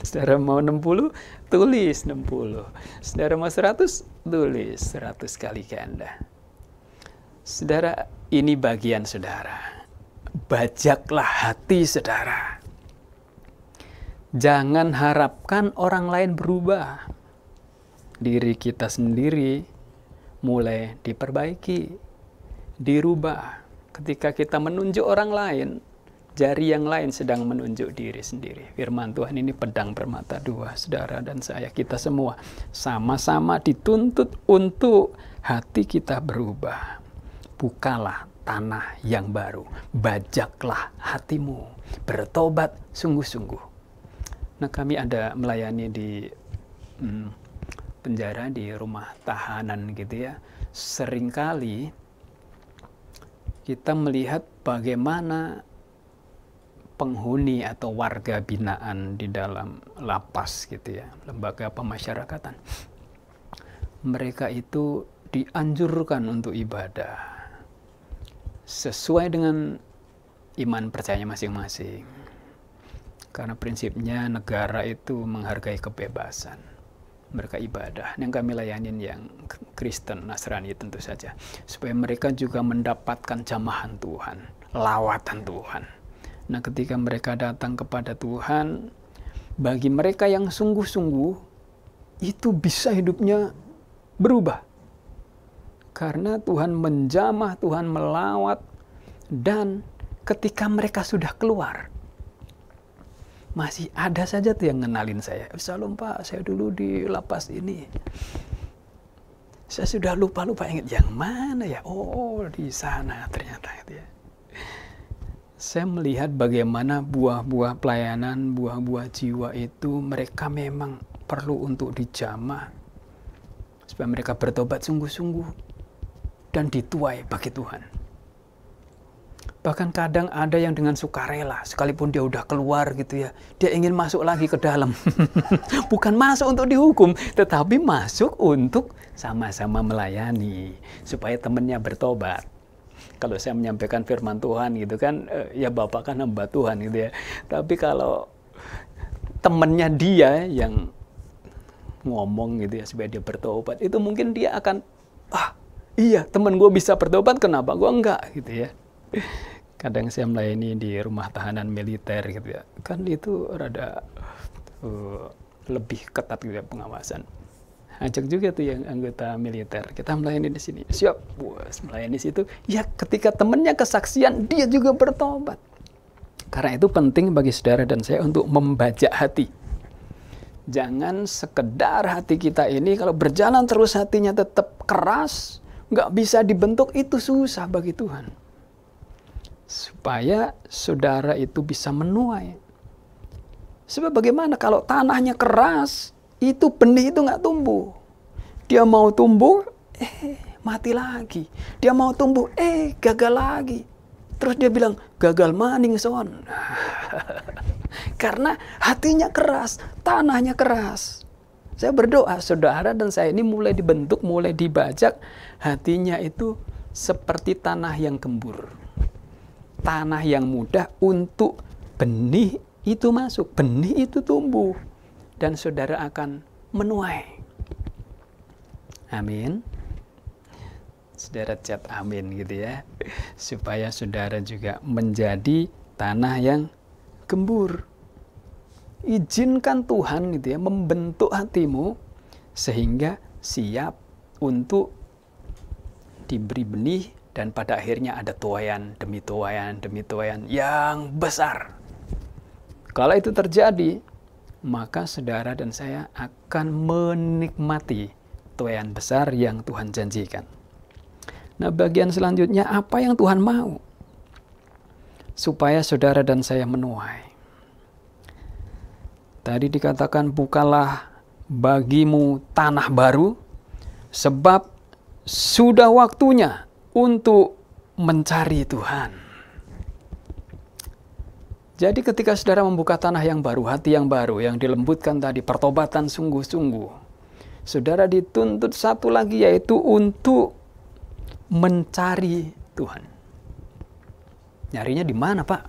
Saudara mau 60, tulis 60. Saudara mau 100, tulis 100 kali ganda. Saudara, ini bagian saudara. Bajaklah hati saudara. Jangan harapkan orang lain berubah. Diri kita sendiri mulai diperbaiki, dirubah. Ketika kita menunjuk orang lain, jari yang lain sedang menunjuk diri sendiri. Firman Tuhan ini pedang bermata dua, saudara dan saya, kita semua sama-sama dituntut untuk hati kita berubah. Bukalah tanah yang baru, bajaklah hatimu, bertobat sungguh-sungguh. Nah, kami ada melayani di penjara, di rumah tahanan gitu ya. Seringkali kita melihat bagaimana penghuni atau warga binaan di dalam lapas gitu ya, lembaga pemasyarakatan. Mereka itu dianjurkan untuk ibadah sesuai dengan iman percayanya masing-masing. Karena prinsipnya negara itu menghargai kebebasan. Mereka ibadah. Yang kami layanin yang Kristen, Nasrani tentu saja. Supaya mereka juga mendapatkan jamahan Tuhan, lawatan Tuhan. Nah, ketika mereka datang kepada Tuhan, bagi mereka yang sungguh-sungguh, itu bisa hidupnya berubah. Karena Tuhan menjamah, Tuhan melawat, dan ketika mereka sudah keluar, masih ada saja tuh yang ngenalin saya. Salam Pak, saya dulu di lapas ini. Saya sudah lupa ingat yang mana ya. Oh, di sana ternyata itu ya. Saya melihat bagaimana buah-buah pelayanan, buah-buah jiwa itu mereka memang perlu untuk dijamah supaya mereka bertobat sungguh-sungguh dan dituai bagi Tuhan. Bahkan kadang ada yang dengan sukarela, sekalipun dia udah keluar gitu ya, dia ingin masuk lagi ke dalam. Bukan masuk untuk dihukum, tetapi masuk untuk sama-sama melayani supaya temannya bertobat. Kalau saya menyampaikan firman Tuhan gitu kan, ya Bapak kan hamba Tuhan gitu ya. Tapi kalau temannya dia yang ngomong gitu ya supaya dia bertobat, itu mungkin dia akan, iya teman gue bisa bertobat, kenapa gue enggak gitu ya. Kadang saya melayani di rumah tahanan militer gitu ya, kan itu rada lebih ketat gitu ya pengawasan. Ajak juga tuh yang anggota militer, kita melayani di sini, siap, melayani di situ. Ya ketika temannya kesaksian, dia juga bertobat. Karena itu penting bagi saudara dan saya untuk membajak hati. Jangan sekedar hati kita ini kalau berjalan terus hatinya tetap keras, nggak bisa dibentuk, itu susah bagi Tuhan. Supaya saudara itu bisa menuai. Sebab bagaimana kalau tanahnya keras, itu benih itu nggak tumbuh. Dia mau tumbuh, mati lagi. Dia mau tumbuh, gagal lagi. Terus dia bilang, gagal maning son. Karena hatinya keras, tanahnya keras. Saya berdoa, saudara dan saya ini mulai dibentuk, mulai dibajak. Hatinya itu seperti tanah yang gembur. Tanah yang mudah untuk benih itu masuk, benih itu tumbuh. Dan saudara akan menuai. Amin. Saudara cat amin gitu ya. Supaya saudara juga menjadi tanah yang gembur. Izinkan Tuhan gitu ya membentuk hatimu sehingga siap untuk diberi benih dan pada akhirnya ada tuaian demi tuaian yang besar. Kalau itu terjadi, maka saudara dan saya akan menikmati tuaian besar yang Tuhan janjikan. Nah, bagian selanjutnya apa yang Tuhan mau? Supaya saudara dan saya menuai. Tadi dikatakan bukalah bagimu tanah baru, sebab sudah waktunya untuk mencari Tuhan. Jadi ketika saudara membuka tanah yang baru, hati yang baru, yang dilembutkan tadi, pertobatan sungguh-sungguh, saudara dituntut satu lagi, yaitu untuk mencari Tuhan. Nyarinya di mana, Pak?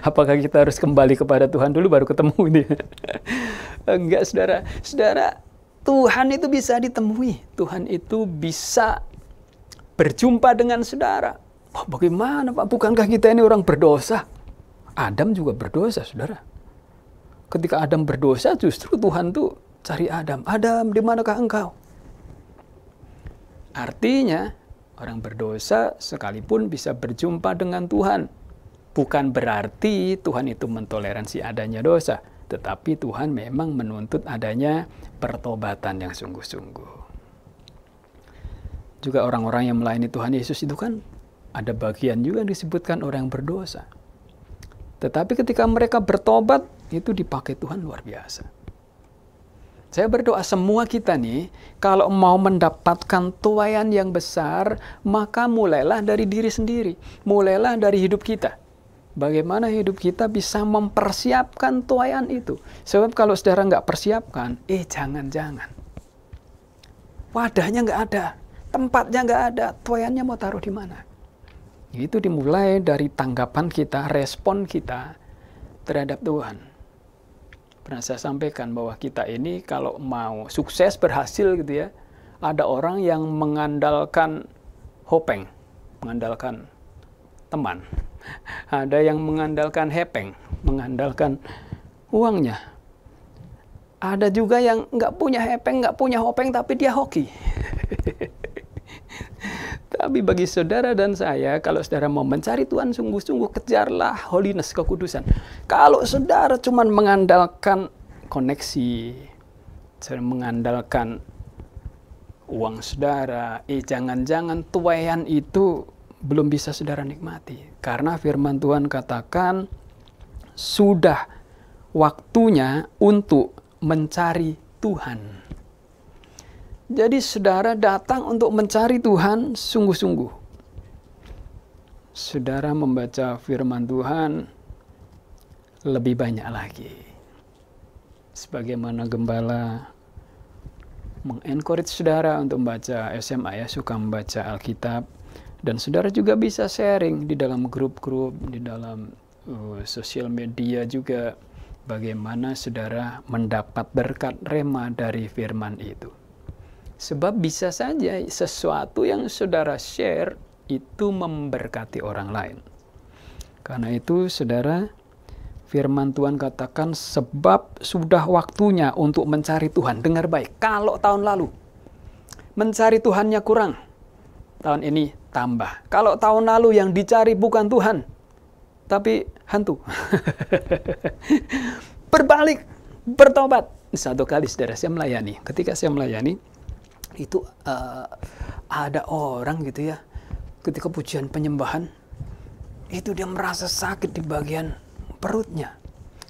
Apakah kita harus kembali kepada Tuhan dulu baru ketemu ini? Enggak, saudara. Saudara, Tuhan itu bisa ditemui. Tuhan itu bisa berjumpa dengan saudara. Bagaimana, Pak? Bukankah kita ini orang berdosa? Adam juga berdosa, saudara. Ketika Adam berdosa, justru Tuhan tuh cari Adam. Adam, di manakah engkau? Artinya, orang berdosa sekalipun bisa berjumpa dengan Tuhan. Bukan berarti Tuhan itu mentoleransi adanya dosa. Tetapi Tuhan memang menuntut adanya pertobatan yang sungguh-sungguh. Juga orang-orang yang melayani Tuhan Yesus itu kan ada bagian juga yang disebutkan orang yang berdosa. Tetapi ketika mereka bertobat, itu dipakai Tuhan luar biasa. Saya berdoa semua kita nih, kalau mau mendapatkan tuaian yang besar, maka mulailah dari diri sendiri. Mulailah dari hidup kita. Bagaimana hidup kita bisa mempersiapkan tuaian itu. Sebab kalau saudara nggak persiapkan, jangan-jangan. Wadahnya nggak ada, tempatnya nggak ada, tuaiannya mau taruh di mana? Itu dimulai dari tanggapan kita, respon kita terhadap Tuhan. Pernah saya sampaikan bahwa kita ini kalau mau sukses, berhasil gitu ya, ada orang yang mengandalkan hopeng, mengandalkan teman. Ada yang mengandalkan hepeng, mengandalkan uangnya. Ada juga yang nggak punya hepeng, nggak punya hopeng, tapi dia hoki. Tapi bagi saudara dan saya, kalau saudara mau mencari Tuhan sungguh-sungguh, kejarlah holiness, kekudusan. Kalau saudara cuma mengandalkan koneksi, mengandalkan uang saudara, jangan-jangan tuayan itu belum bisa saudara nikmati. Karena firman Tuhan katakan, sudah waktunya untuk mencari Tuhan. Jadi saudara datang untuk mencari Tuhan sungguh-sungguh. Saudara membaca firman Tuhan lebih banyak lagi. Sebagaimana gembala mengencourage saudara untuk membaca SMA, ya, suka membaca Alkitab. Dan saudara juga bisa sharing di dalam grup-grup, di dalam sosial media juga, bagaimana saudara mendapat berkat rema dari firman itu. Sebab bisa saja sesuatu yang saudara share itu memberkati orang lain. Karena itu saudara, firman Tuhan katakan, sebab sudah waktunya untuk mencari Tuhan. Dengar baik, kalau tahun lalu mencari Tuhannya kurang, tahun ini tambah. Kalau tahun lalu yang dicari bukan Tuhan, tapi hantu. Berbalik, bertobat. Satu kali saudara, saya melayani. Ketika saya melayani, itu ada orang gitu ya, ketika pujian penyembahan, itu dia merasa sakit di bagian perutnya.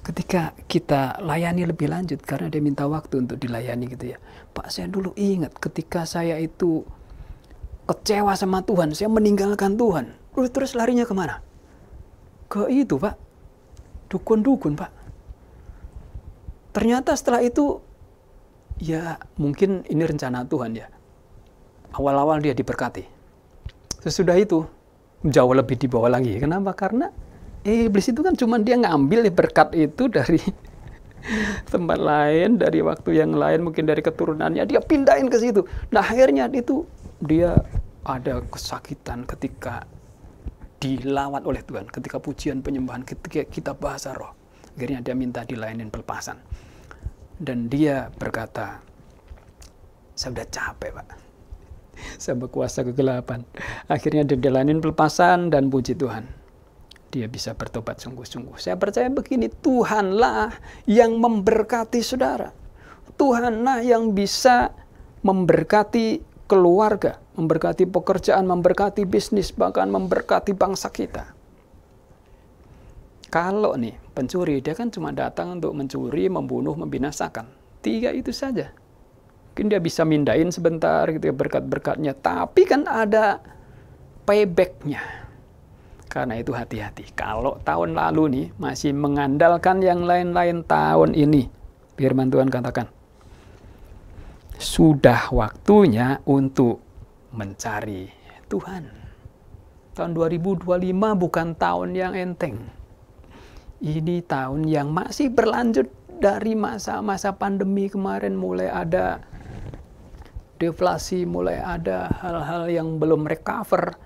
Ketika kita layani lebih lanjut, karena dia minta waktu untuk dilayani gitu ya. Pak, saya dulu ingat ketika saya itu kecewa sama Tuhan, saya meninggalkan Tuhan. Terus larinya kemana? Ke itu, Pak. Dukun-dukun, Pak. Ternyata setelah itu, ya mungkin ini rencana Tuhan ya. Awal-awal dia diberkati. Sesudah itu, jauh lebih di bawah lagi. Kenapa? Karena iblis itu kan cuma dia ngambil berkat itu dari tempat lain, dari waktu yang lain, mungkin dari keturunannya, dia pindahin ke situ. Nah akhirnya itu dia ada kesakitan ketika dilawat oleh Tuhan, ketika pujian penyembahan, ketika kita bahasa roh. Akhirnya dia minta dilayanin pelepasan. Dan dia berkata, saya udah capek, Pak. Saya berkuasa kegelapan. Akhirnya dia dilayanin pelepasan dan puji Tuhan. Dia bisa bertobat sungguh-sungguh. Saya percaya begini, Tuhanlah yang memberkati saudara. Tuhanlah yang bisa memberkati keluarga, memberkati pekerjaan, memberkati bisnis, bahkan memberkati bangsa kita. Kalau nih pencuri, dia kan cuma datang untuk mencuri, membunuh, membinasakan. 3 itu saja. Mungkin dia bisa mindahin sebentar gitu ya, berkat-berkatnya. Tapi kan ada payback-nya. Karena itu hati-hati. Kalau tahun lalu nih masih mengandalkan yang lain-lain, tahun ini firman Tuhan katakan, sudah waktunya untuk mencari Tuhan. Tahun 2025 bukan tahun yang enteng. Ini tahun yang masih berlanjut dari masa-masa pandemi kemarin, mulai ada deflasi, mulai ada hal-hal yang belum recover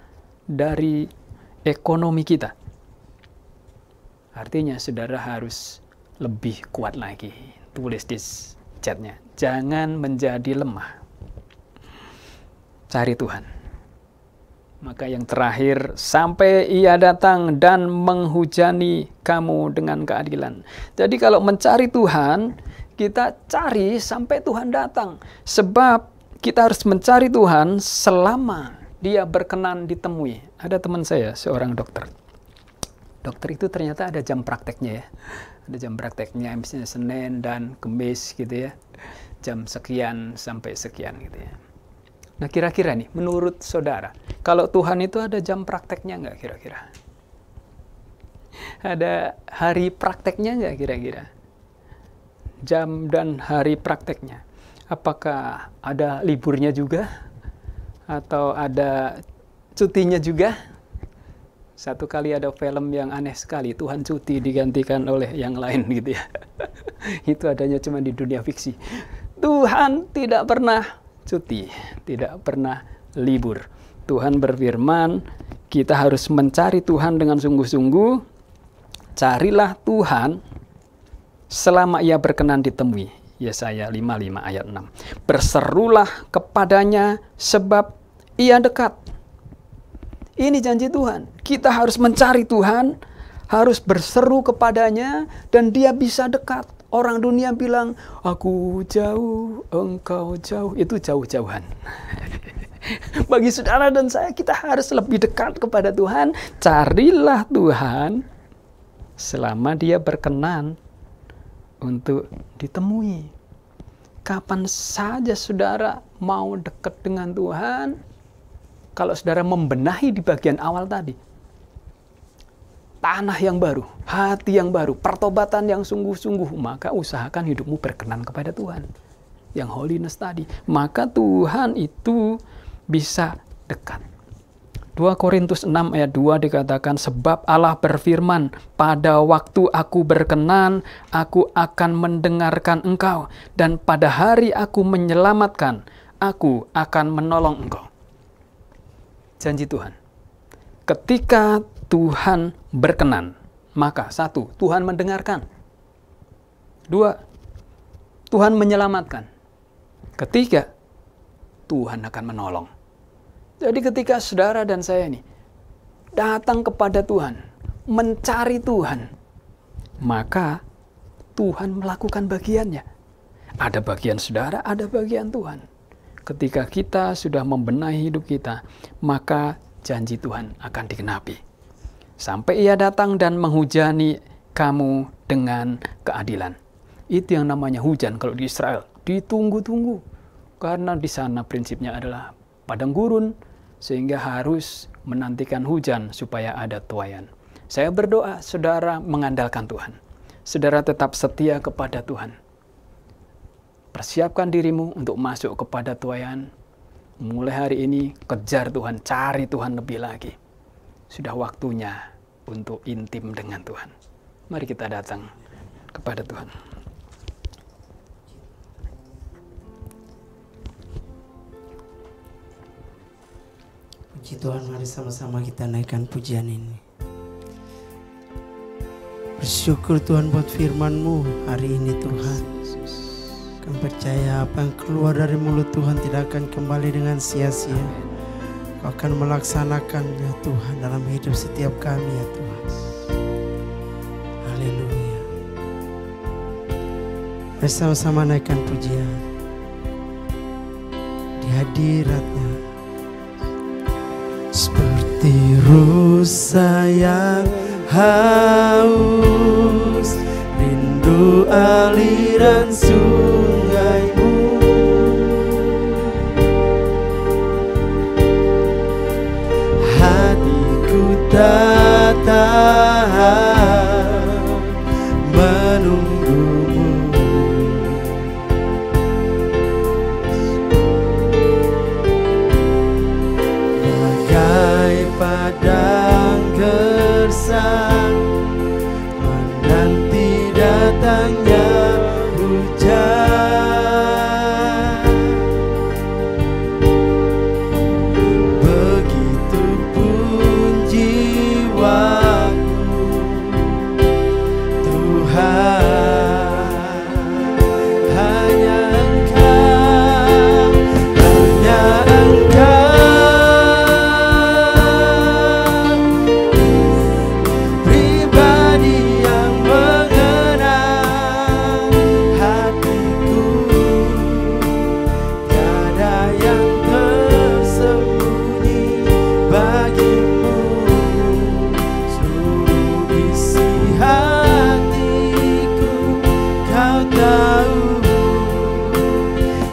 dari ekonomi kita. Artinya saudara harus lebih kuat lagi. Tulis di chatnya, jangan menjadi lemah. Cari Tuhan. Maka yang terakhir, sampai ia datang dan menghujani kamu dengan keadilan. Jadi kalau mencari Tuhan, kita cari sampai Tuhan datang. Sebab kita harus mencari Tuhan selama dia berkenan ditemui. Ada teman saya, seorang dokter. Dokter itu ternyata ada jam prakteknya ya. Ada jam prakteknya, misalnya Senin dan Kamis gitu ya. Jam sekian sampai sekian gitu ya. Nah kira-kira nih, menurut saudara, kalau Tuhan itu ada jam prakteknya nggak kira-kira? Ada hari prakteknya nggak kira-kira? Jam dan hari prakteknya. Apakah ada liburnya juga? Atau ada cutinya juga? Satu kali ada film yang aneh sekali, Tuhan cuti digantikan oleh yang lain gitu ya. Itu adanya cuma di dunia fiksi. Tuhan tidak pernah cuti, tidak pernah libur. Tuhan berfirman, kita harus mencari Tuhan dengan sungguh-sungguh. Carilah Tuhan selama ia berkenan ditemui. Yesaya 55 ayat 6. Berserulah kepadanya sebab ia dekat. Ini janji Tuhan. Kita harus mencari Tuhan, harus berseru kepadanya, dan dia bisa dekat. Orang dunia bilang, aku jauh, engkau jauh. Itu jauh-jauhan. Bagi saudara dan saya, kita harus lebih dekat kepada Tuhan. Carilah Tuhan selama dia berkenan untuk ditemui. Kapan saja saudara mau dekat dengan Tuhan, kalau saudara membenahi di bagian awal tadi, tanah yang baru, hati yang baru, pertobatan yang sungguh-sungguh, maka usahakan hidupmu berkenan kepada Tuhan. Yang holiness tadi, maka Tuhan itu bisa dekat. 2 Korintus 6 ayat 2 dikatakan, sebab Allah berfirman, pada waktu aku berkenan, aku akan mendengarkan engkau, dan pada hari aku menyelamatkan, aku akan menolong engkau. Janji Tuhan. Ketika Tuhan berkenan, maka 1, Tuhan mendengarkan. 2, Tuhan menyelamatkan. 3, Tuhan akan menolong. Jadi ketika saudara dan saya ini datang kepada Tuhan, mencari Tuhan, maka Tuhan melakukan bagiannya. Ada bagian saudara, ada bagian Tuhan. Ketika kita sudah membenahi hidup kita, maka janji Tuhan akan digenapi. Sampai ia datang dan menghujani kamu dengan keadilan. Itu yang namanya hujan kalau di Israel. Ditunggu-tunggu. Karena di sana prinsipnya adalah padang gurun, sehingga harus menantikan hujan supaya ada tuaian. Saya berdoa saudara mengandalkan Tuhan. Saudara tetap setia kepada Tuhan. Persiapkan dirimu untuk masuk kepada tuaian. Mulai hari ini kejar Tuhan, cari Tuhan lebih lagi. Sudah waktunya untuk intim dengan Tuhan. Mari kita datang kepada Tuhan. Puji Tuhan, mari sama-sama kita naikkan pujian ini. Bersyukur Tuhan buat firman-Mu hari ini Tuhan. Kami percaya apa yang keluar dari mulut Tuhan tidak akan kembali dengan sia-sia. Kau akan melaksanakannya Tuhan dalam hidup setiap kami ya Tuhan. Haleluya. Mari sama-sama naikkan pujian di hadirat-Nya. Seperti rusa yang haus, rindu aliran sungai-Mu. Hatiku tak tahan menunggu-Mu. Bagai padang gersang menanti datangnya hujan. Begitupun jiwaku Tuhan, hanya Engkau, hanya Engkau pribadi yang mengenang hatiku. Tiada yang tersembunyi bagimu, seluruh isi hatiku Kau tahu,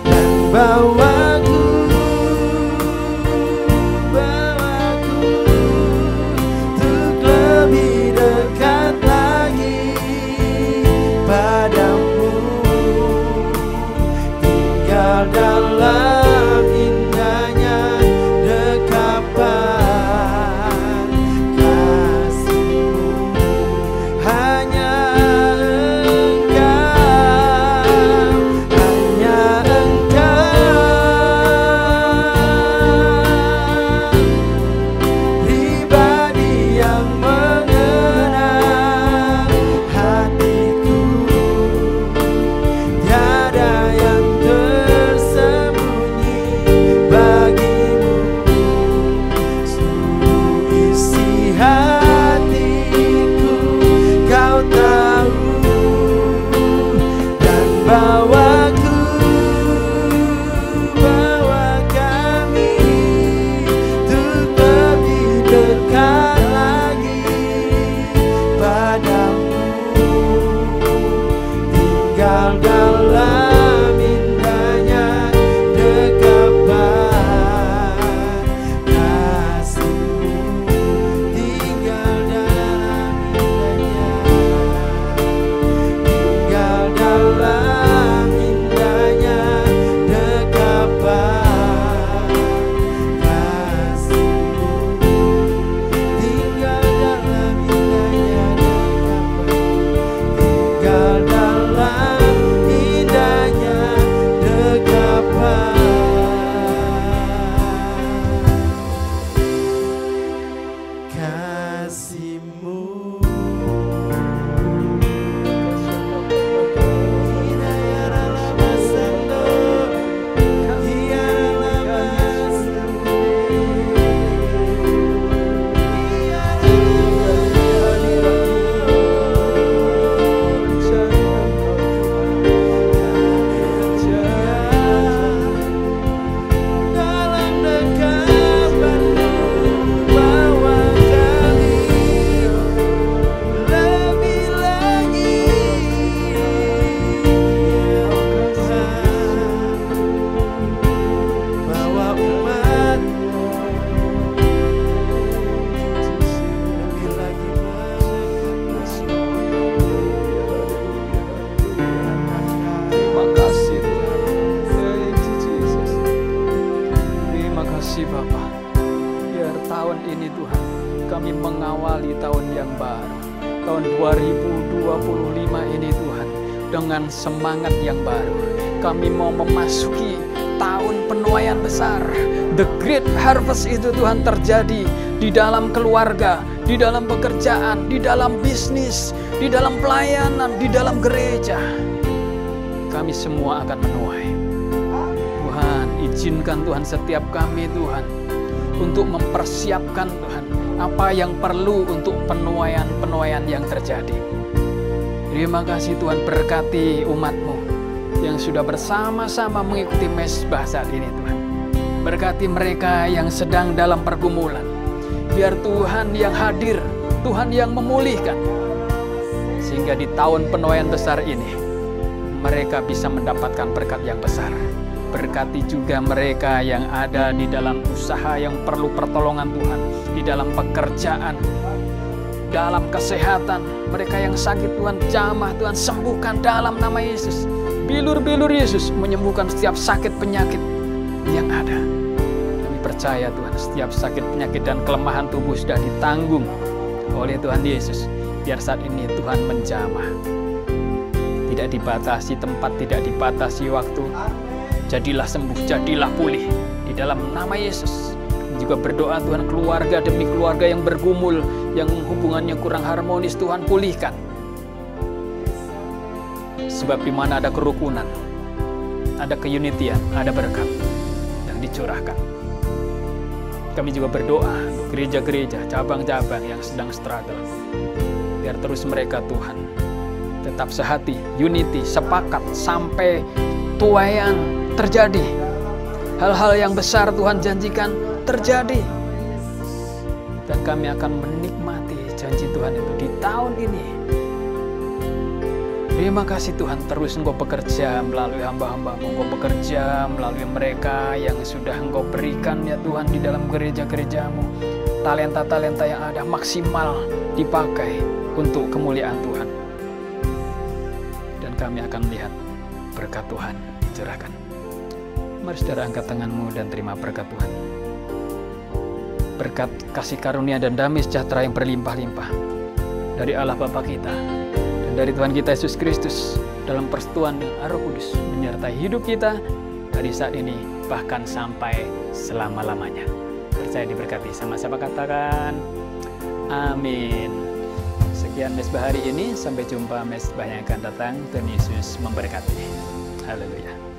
dan bawaku untuk lebih dekat lagi padamu, tinggal dalam indahnya dekapan kasih-Mu. Hanya Engkau, hanya Engkau pribadi yang mengenang hatiku. Tiada bawaku, bawa kami untuk lebih dekat lagi padamu, tinggal dalam indahnya dekapan kasih-Mu, tinggal dalam indahnya, tinggal dalam indahnya dekapan kasih-Mu, tinggal dalam indahnya dekapan, tinggal dalam indahnya dekapan kasih-Mu. Dalam dekapan-Mu bawa kami lebih lagi, bawa umat lebih lagi Terima kasih Tuhan. Thank you, Jesus. Terima kasih Bapa. Biar tahun ini Tuhan, kami mengawali tahun yang baru. Tahun 2025 ini Tuhan, dengan semangat yang baru. Kami mau memasuki tahun penuaian besar. The great harvest itu Tuhan terjadi di dalam keluarga, di dalam pekerjaan, di dalam bisnis, di dalam pelayanan, di dalam gereja. Kami semua akan menuai. Tuhan, izinkan Tuhan setiap kami Tuhan untuk mempersiapkan Tuhan apa yang perlu untuk penuaian-penuaian yang terjadi. Terima kasih Tuhan, berkati umat-Mu yang sudah bersama-sama mengikuti mesbah saat ini Tuhan. Berkati mereka yang sedang dalam pergumulan. Biar Tuhan yang hadir, Tuhan yang memulihkan. Sehingga di tahun penuaian besar ini, mereka bisa mendapatkan berkat yang besar. Berkati juga mereka yang ada di dalam usaha yang perlu pertolongan Tuhan, di dalam pekerjaan, dalam kesehatan. Mereka yang sakit Tuhan jamah, Tuhan sembuhkan dalam nama Yesus. Bilur-bilur Yesus menyembuhkan setiap sakit penyakit yang ada. Kami percaya Tuhan, setiap sakit penyakit dan kelemahan tubuh sudah ditanggung oleh Tuhan Yesus. Biar saat ini Tuhan menjamah. Tidak dibatasi tempat, tidak dibatasi waktu. Jadilah sembuh, jadilah pulih di dalam nama Yesus. Juga berdoa Tuhan, keluarga demi keluarga yang bergumul, yang hubungannya kurang harmonis, Tuhan pulihkan. Sebab di mana ada kerukunan, ada keunitian, ada berkat yang dicurahkan. Kami juga berdoa untuk gereja-gereja, cabang-cabang yang sedang struggle. Biar terus mereka Tuhan tetap sehati, unity, sepakat sampai tuaian terjadi. Hal-hal yang besar Tuhan janjikan terjadi. Dan kami akan menikmati janji Tuhan itu di tahun ini. Terima kasih Tuhan, terus Engkau bekerja melalui hamba-hamba-Mu. Engkau bekerja melalui mereka yang sudah Engkau berikan ya Tuhan di dalam gereja-gereja-Mu. Talenta-talenta yang ada maksimal dipakai untuk kemuliaan Tuhan. Dan kami akan melihat berkat Tuhan dicurahkan. Mari saudara angkat tanganmu dan terima berkat Tuhan. Berkat kasih karunia dan damai sejahtera yang berlimpah-limpah dari Allah Bapa kita dan dari Tuhan kita Yesus Kristus dalam persekutuan dengan Roh Kudus menyertai hidup kita dari saat ini bahkan sampai selama-lamanya. Percaya diberkati, sama-sama katakan amin. Sekian mesbah hari ini, sampai jumpa mesbah yang akan datang. Tuhan Yesus memberkati. Haleluya.